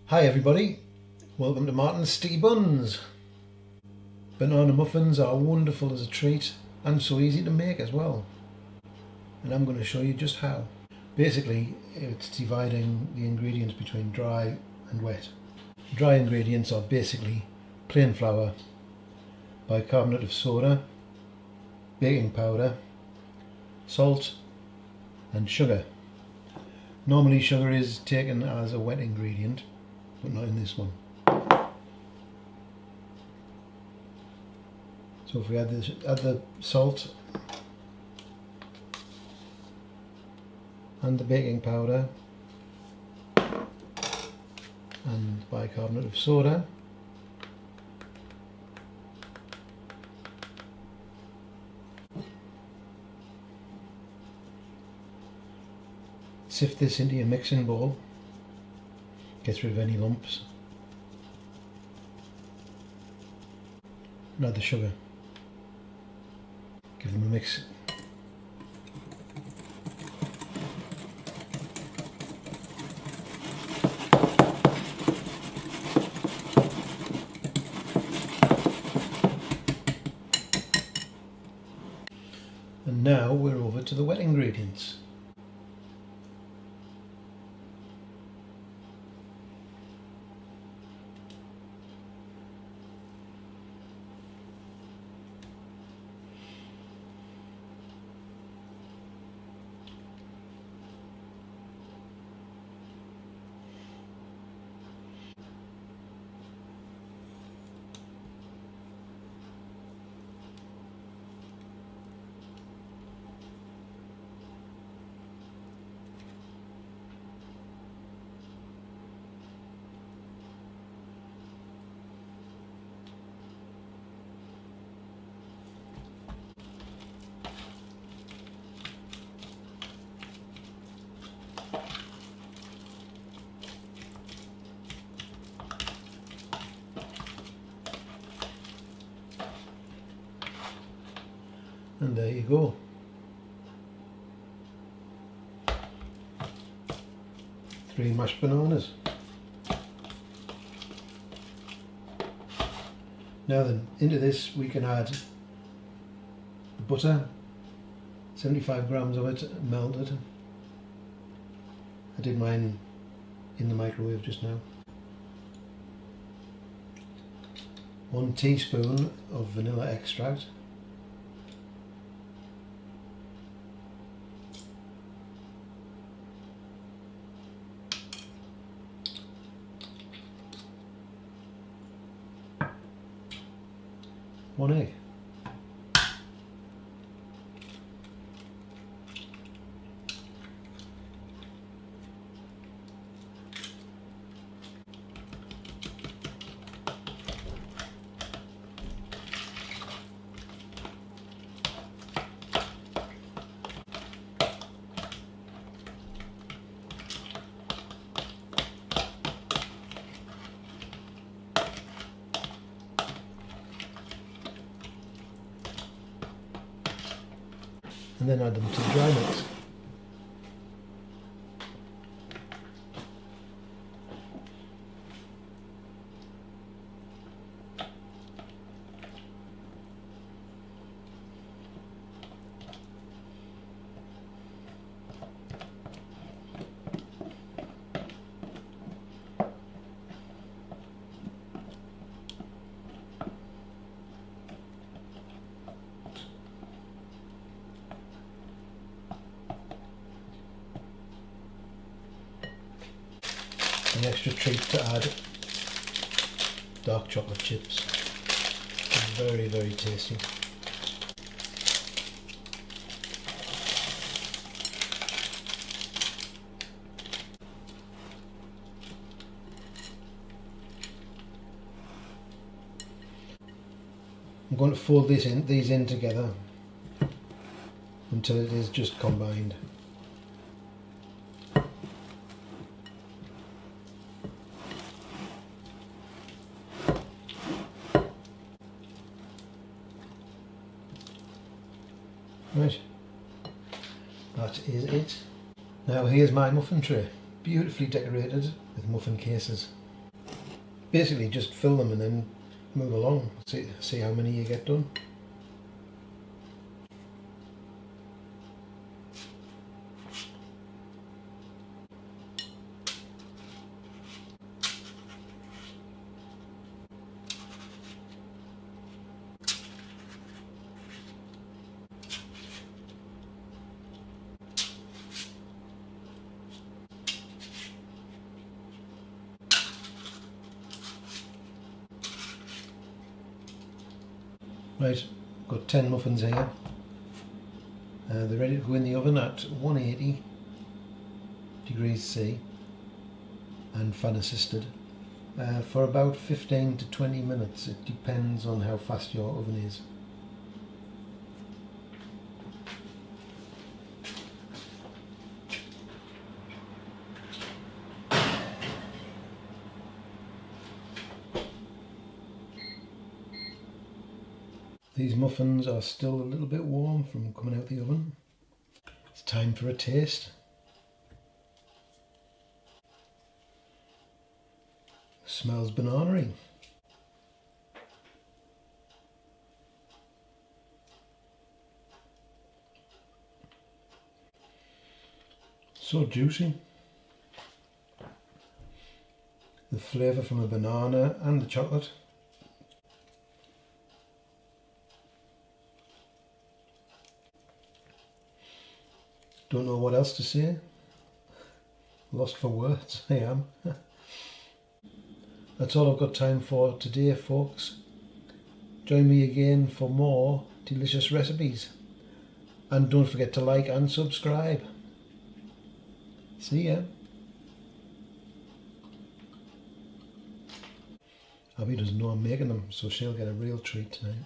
Hi everybody, welcome to Martin's Sticky Buns. Banana muffins are wonderful as a treat and so easy to make as well. And I'm going to show you just how. Basically, it's dividing the ingredients between dry and wet. Dry ingredients are basically plain flour, bicarbonate of soda, baking powder, salt and sugar. Normally sugar is taken as a wet ingredient, but not in this one. So if we add the salt and the baking powder and bicarbonate of soda, sift this into your mixing bowl, gets rid of any lumps, and add the sugar. Give them a mix. And now we're over to the wet ingredients. And there you go. Three mashed bananas. Now then, into this we can add the butter, 75 grams of it melted. I did mine in the microwave just now. 1 teaspoon of vanilla extract. One egg. And then add them to the dry mix. An extra treat to add dark chocolate chips. Very, very tasty. I'm going to fold these in together until it is just combined. Right, that is it. Now here's my muffin tray, beautifully decorated with muffin cases. basically just fill them and then move along. See how many you get done. Right, got 10 muffins here. They're ready to go in the oven at 180 degrees C and fan assisted for about 15 to 20 minutes. It depends on how fast your oven is. These muffins are still a little bit warm from coming out the oven. It's time for a taste. Smells banana-y. So juicy. The flavour from the banana and the chocolate. Don't know what else to say. Lost for words, I am. That's all I've got time for today, folks. Join me again for more delicious recipes. And don't forget to like and subscribe. See ya. Abby doesn't know I'm making them, so she'll get a real treat tonight.